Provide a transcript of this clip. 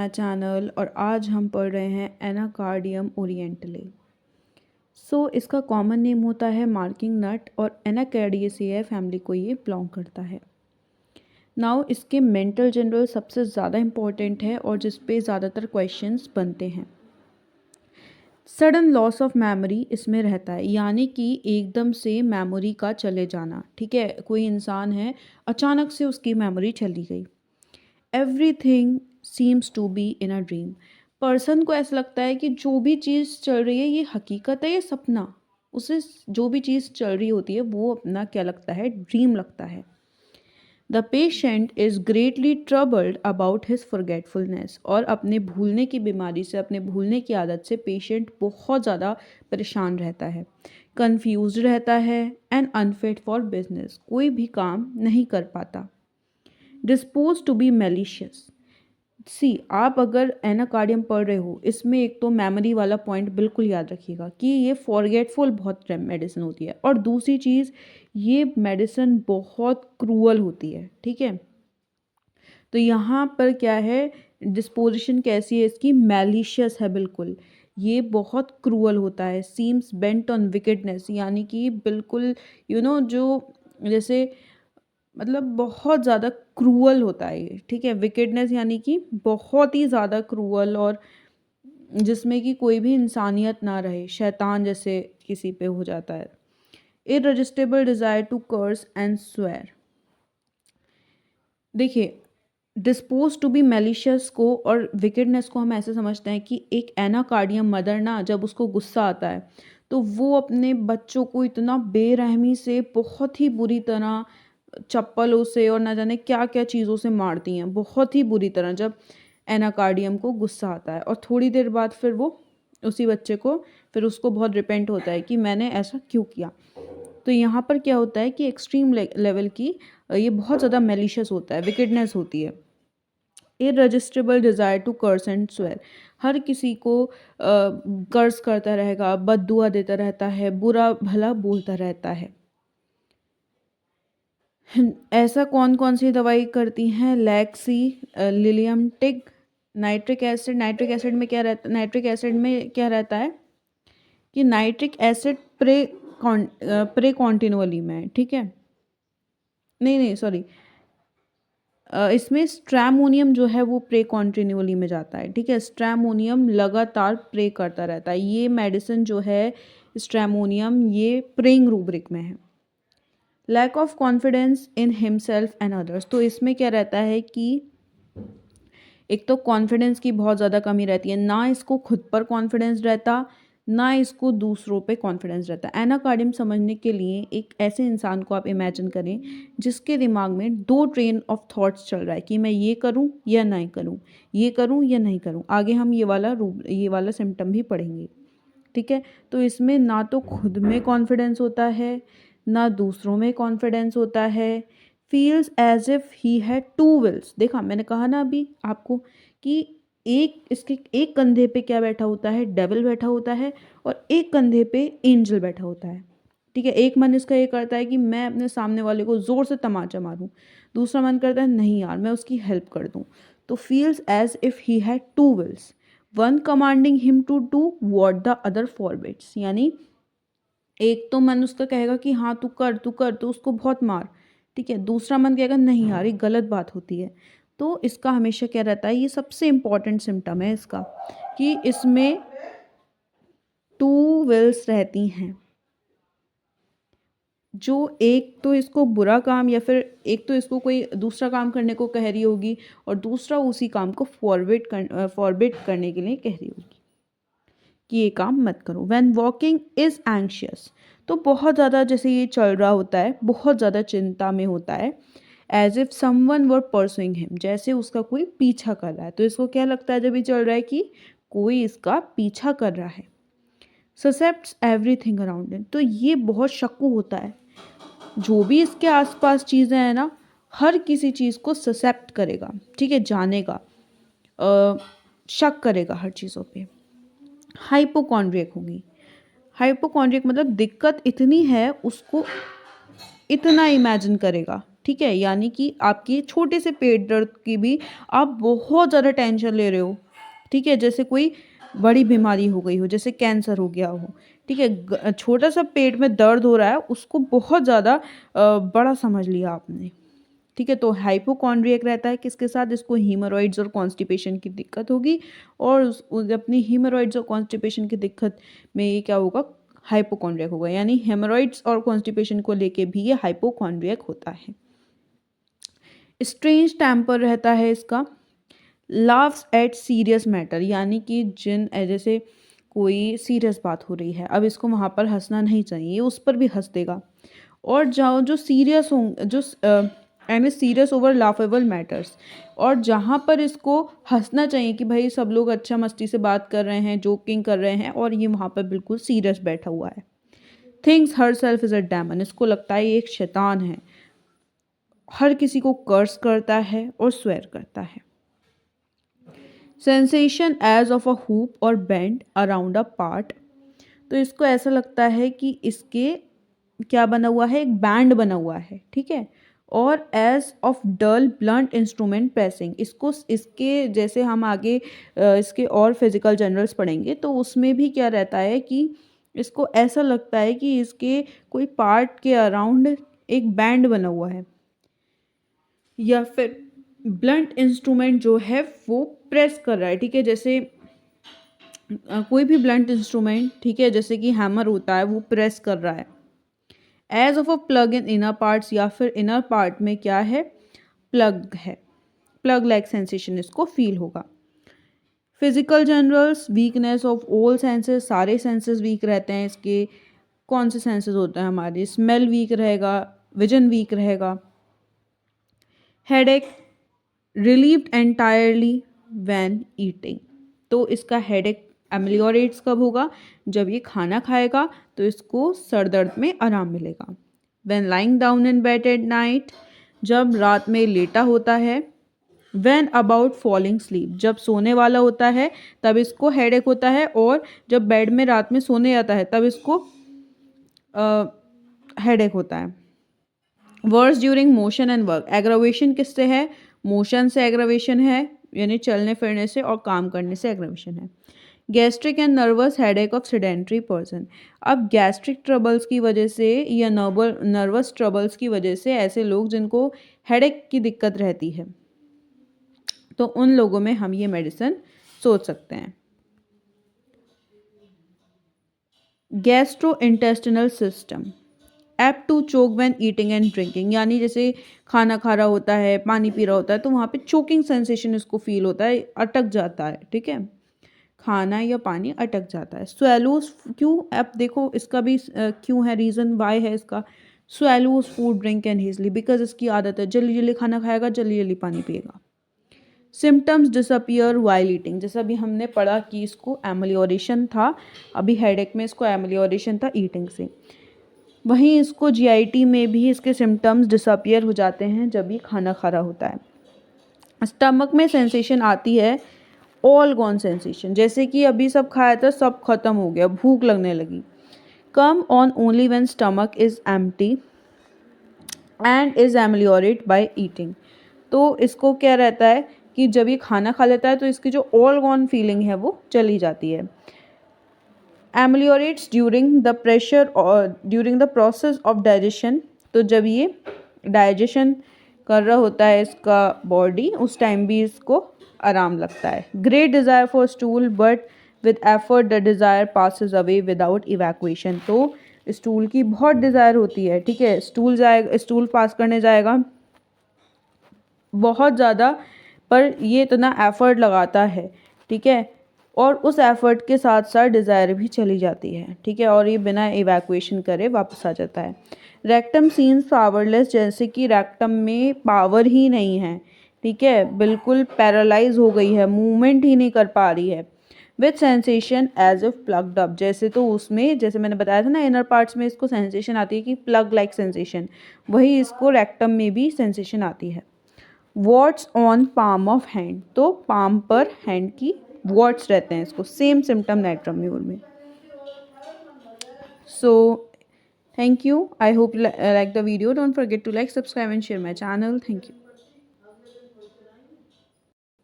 My channel और आज हम पढ़ रहे हैं एनाकार्डियम ओरिएंटले। इसका कॉमन नेम होता है मार्किंग नट और एनाकार्डियेसिए फैमिली को ये बिलोंग करता है। नाउ इसके मेंटल जनरल सबसे ज़्यादा इम्पोर्टेंट है और जिस पे ज़्यादातर क्वेश्चंस बनते हैं। सडन लॉस ऑफ मेमोरी इसमें रहता है, यानी कि एकदम से मेमोरी का चले जाना। ठीक है, कोई इंसान है, अचानक से उसकी मेमोरी चली गई। Everything seems to be in a dream. Person को ऐसा लगता है कि जो भी चीज़ चल रही है ये हकीकत है, ये सपना। उसे जो भी चीज़ चल रही होती है वो अपना क्या लगता है, ड्रीम लगता है। The patient is greatly troubled about his forgetfulness. और अपने भूलने की बीमारी से, अपने भूलने की आदत से पेशेंट बहुत ज़्यादा परेशान रहता है, कन्फ्यूज रहता है एंड अनफिट फॉर बिजनेस। कोई भी काम नहीं कर पाता। Disposed to be malicious. आप अगर एनाकार्डियम पढ़ रहे हो, इसमें एक तो मेमोरी वाला पॉइंट बिल्कुल याद रखिएगा कि ये फॉरगेटफुल बहुत मेडिसिन होती है, और दूसरी चीज़ ये मेडिसिन बहुत क्रूअल होती है। ठीक है, तो यहाँ पर क्या है, डिस्पोजिशन कैसी है इसकी, मैलिशियस है बिल्कुल। ये बहुत क्रूअल होता है। सीम्स बेंट ऑन विकेडनेस, यानी कि बिल्कुल जो जैसे मतलब बहुत ज़्यादा क्रूअल होता है ये। ठीक है, विकेडनेस यानी कि बहुत ही ज़्यादा क्रूअल, और जिसमें कि कोई भी इंसानियत ना रहे, शैतान जैसे किसी पे हो जाता है। Irresistible desire to curse and swear. देखिए, डिस्पोज टू बी मेलिशियस को और विकेडनेस को हम ऐसे समझते हैं कि एक एनाकार्डियम मदर ना, जब उसको गुस्सा आता है तो वो अपने बच्चों को इतना बेरहमी से, बहुत ही बुरी तरह चप्पलों से और ना जाने क्या क्या चीज़ों से मारती हैं, बहुत ही बुरी तरह, जब एनाकार्डियम को गुस्सा आता है। और थोड़ी देर बाद फिर वो उसी बच्चे को, फिर उसको बहुत रिपेंट होता है कि मैंने ऐसा क्यों किया। तो यहाँ पर क्या होता है कि एक्सट्रीम लेवल की ये बहुत ज़्यादा मेलिशियस होता है, विकेडनेस होती है। Irresistible desire to curse and swear. हर किसी को कर्स करता रहेगा, बद्दुआ देता रहता है, बुरा भला बोलता रहता है। ऐसा कौन कौन सी दवाई करती हैं, लैक्सी, लिलियम टिक, नाइट्रिक एसिड। नाइट्रिक एसिड में क्या रहता है, नाइट्रिक एसिड में क्या रहता है कि नाइट्रिक एसिड प्रे कॉन्टिन्यूअली में है। ठीक है, नहीं सॉरी, इसमें स्ट्रैमोनियम जो है वो प्रे कॉन्टिन्यूअली में जाता है। ठीक है, स्ट्रैमोनियम लगातार प्रे करता रहता है। ये मेडिसिन जो है स्ट्रैमोनियम, ये प्रेइंग रूब्रिक में है। Lack of confidence in himself and others. तो इसमें क्या रहता है कि एक तो कॉन्फिडेंस की बहुत ज़्यादा कमी रहती है, ना इसको खुद पर कॉन्फिडेंस रहता, ना इसको दूसरों पे कॉन्फिडेंस रहता। एनाकार्डियम समझने के लिए एक ऐसे इंसान को आप इमेजिन करें जिसके दिमाग में दो ट्रेन ऑफ थॉट्स चल रहा है कि मैं ये करूं या नहीं करूं, ये करूं या नहीं करूं। आगे हम ये वाला सिम्टम भी पढ़ेंगे। ठीक है, तो इसमें ना तो खुद में कॉन्फिडेंस होता है, ना दूसरों में कॉन्फिडेंस होता है। Feels as if he had two wills. देखा, मैंने कहा ना अभी आपको कि इसके एक कंधे पे क्या बैठा होता है, डेविल बैठा होता है, और एक कंधे पे एंजल बैठा होता है। ठीक है, एक मन इसका ये करता है कि मैं अपने सामने वाले को ज़ोर से तमाचा मारूं, दूसरा मन करता है नहीं यार मैं उसकी हेल्प कर दूं। तो feels as if he had two wills, one commanding him to do what the other forbids. यानी एक तो मन उसका कहेगा कि हाँ तू कर तू कर, तो उसको बहुत मार। ठीक है, दूसरा मन कहेगा नहीं यार ये गलत बात होती है। तो इसका हमेशा क्या रहता है, ये सबसे इम्पॉर्टेंट सिम्टम है इसका, कि इसमें टू विल्स रहती हैं। जो एक तो इसको बुरा काम, या फिर एक तो इसको कोई दूसरा काम करने को कह रही होगी, और दूसरा उसी काम को फॉरबिड करने के लिए कह रही होगी कि ये काम मत करो। व्हेन वॉकिंग इज एंग्शियस, तो बहुत ज़्यादा जैसे ये चल रहा होता है, बहुत ज़्यादा चिंता में होता है। As if someone were pursuing him, जैसे उसका कोई पीछा कर रहा है। तो इसको क्या लगता है जब ये चल रहा है कि कोई इसका पीछा कर रहा है। ससेप्ट्स एवरीथिंग अराउंड हिम, तो ये बहुत शक्कू होता है। जो भी इसके आसपास चीज़ें हैं ना, हर किसी चीज़ को ससेप्ट करेगा। ठीक है, जानेगा, शक करेगा हर चीज़ों पे। हाइपोकॉन्ड्रियक होगी। हाइपोकॉन्ड्रियक मतलब दिक्कत इतनी है उसको इतना इमेजिन करेगा। ठीक है, यानी कि आपकी छोटे से पेट दर्द की भी आप बहुत ज़्यादा टेंशन ले रहे हो, ठीक है, जैसे कोई बड़ी बीमारी हो गई हो, जैसे कैंसर हो गया हो, ठीक है, छोटा सा पेट में दर्द हो रहा है उसको बहुत ज़्यादा बड़ा समझ लिया आपने, ठीक है। तो हाइपोकॉन्ड्रियक रहता है किसके साथ, इसको हीमोरॉइड्स और कॉन्स्टिपेशन की दिक्कत होगी, और अपनी हीमोरॉइड्स और कॉन्स्टिपेशन की दिक्कत में ये क्या होगा, हाइपोकॉन्ड्रियक होगा, यानी हेमोरॉइड्स और कॉन्स्टिपेशन को लेके भी ये हाइपोकॉन्ड्रियक होता है। स्ट्रेंज टेम्पर रहता है इसका। लाव्स एट सीरियस मैटर, यानी कि जैसे कोई सीरियस बात हो रही है, अब इसको वहाँ पर हंसना नहीं चाहिए, उस पर भी हंस देगा। और जो सीरियस हों जो यानी सीरियस ओवर लाफेबल मैटर्स, और जहाँ पर इसको हंसना चाहिए कि भाई सब लोग अच्छा मस्ती से बात कर रहे हैं, जोकिंग कर रहे हैं, और ये वहाँ पर बिल्कुल सीरियस बैठा हुआ है। Things her self is a Damon, इसको लगता है ये एक शैतान है, हर किसी को कर्स करता है और स्वेर करता है। Sensation as of a hoop or band around a part, तो इसको ऐसा लगता है कि इसके क्या बना हुआ है, एक बैंड बना हुआ है, ठीक है। और as of dull blunt instrument pressing, इसको इसके जैसे हम आगे इसके और फिजिकल जनरल्स पढ़ेंगे तो उसमें भी क्या रहता है कि इसको ऐसा लगता है कि इसके कोई पार्ट के अराउंड एक बैंड बना हुआ है, या फिर ब्लंट इंस्ट्रूमेंट जो है वो प्रेस कर रहा है, ठीक है, जैसे कोई भी ब्लंट इंस्ट्रूमेंट, ठीक है, जैसे कि हैमर होता है वो प्रेस कर रहा है। As of a plug in inner parts, या फिर इनर पार्ट में क्या है, प्लग है, प्लग लाइक सेंसेशन इसको फील होगा। Physical generals, weakness of all senses, सारे सेंसेस वीक रहते हैं इसके। कौन से सेंसेस होते हैं हमारे, स्मेल वीक रहेगा, विजन वीक रहेगा। Headache relieved entirely when eating, तो इसका हेडेक एमेलियोरेट्स कब होगा, जब ये खाना खाएगा तो इसको सर दर्द में आराम मिलेगा। When lying down in bed at night, जब रात में लेटा होता है। व्हेन अबाउट फॉलिंग स्लीप, जब सोने वाला होता है तब इसको हेडेक होता है, और जब बेड में रात में सोने जाता है तब इसको हेडेक होता है। Worse during motion and work, aggravation किससे है, मोशन से एग्रावेशन है, यानी चलने फिरने से और काम करने से एग्रावेशन है। Gastric and nervous headache of sedentary person, अब गैस्ट्रिक ट्रबल्स की वजह से या नर्वस ट्रबल्स की वजह से ऐसे लोग जिनको हेडेक की दिक्कत रहती है, तो उन लोगों में हम ये मेडिसिन सोच सकते हैं। Gastrointestinal system, apt to choke when eating and drinking, यानी जैसे खाना खा रहा होता है, पानी पी रहा होता है, तो वहाँ पे चोकिंग सेंसेशन इसको फील होता है, अटक जाता है, ठीक है, खाना या पानी अटक जाता है। स्वेलोज, क्यों, अब देखो इसका भी क्यों है, रीज़न वाई है इसका। Swallows food drink and hastily, because इसकी आदत है, जल्दी जल्दी खाना खाएगा, जल्दी जल्दी पानी पिएगा। सिम्टम्स डिसअपियर वाइल ईटिंग, जैसा अभी हमने पढ़ा कि इसको एमेलियोरेशन था, अभी हेडेक में इसको एमेलियोरेशन था ईटिंग से, वहीं इसको जीआईटी में भी इसके सिम्टम्स डिसअपियर हो जाते हैं जब ये खाना खा रहा होता है। स्टमक में सेंसेशन आती है, ऑल गॉन सेंसेशन, जैसे कि अभी सब खाया था सब खत्म हो गया, भूख लगने लगी। Come on only when stomach is empty and is ameliorate by eating, तो इसको क्या रहता है कि जब ये खाना खा लेता है तो इसकी जो ऑल गॉन फीलिंग है वो चली जाती है। एमेलियोरेट्स ड्यूरिंग द प्रेशर और during the process of digestion, तो जब ये डाइजेशन कर रहा होता है इसका बॉडी, उस टाइम भी इसको आराम लगता है। Great desire for stool but with effort the desire passes away without evacuation, तो स्टूल की बहुत डिज़ायर होती है, ठीक है, स्टूल पास करने जाएगा बहुत ज़्यादा, पर ये इतना एफर्ट लगाता है, ठीक है, और उस एफर्ट के साथ साथ डिज़ायर भी चली जाती है, ठीक है, और ये बिना इवैक्यूएशन करे वापस आ जाता है। रेक्टम सीन्स पावरलेस, जैसे कि रेक्टम में पावर ही नहीं है, ठीक है, बिल्कुल पैरालाइज हो गई है, मूवमेंट ही नहीं कर पा रही है। With sensation as if plugged up, जैसे तो उसमें जैसे मैंने बताया था ना इनर पार्ट्स में इसको सेंसेशन आती है कि प्लग लाइक सेंसेशन, वही इसको रेक्टम में भी सेंसेशन आती है। What's on palm of hand, तो पाम पर हैंड की वॉट्स रहते हैं, इसको सेम सिम्टम नाइट्रोम्यूल में। सो Thank you. I hope you like the video. Don't forget to like, subscribe and share my channel. Thank you.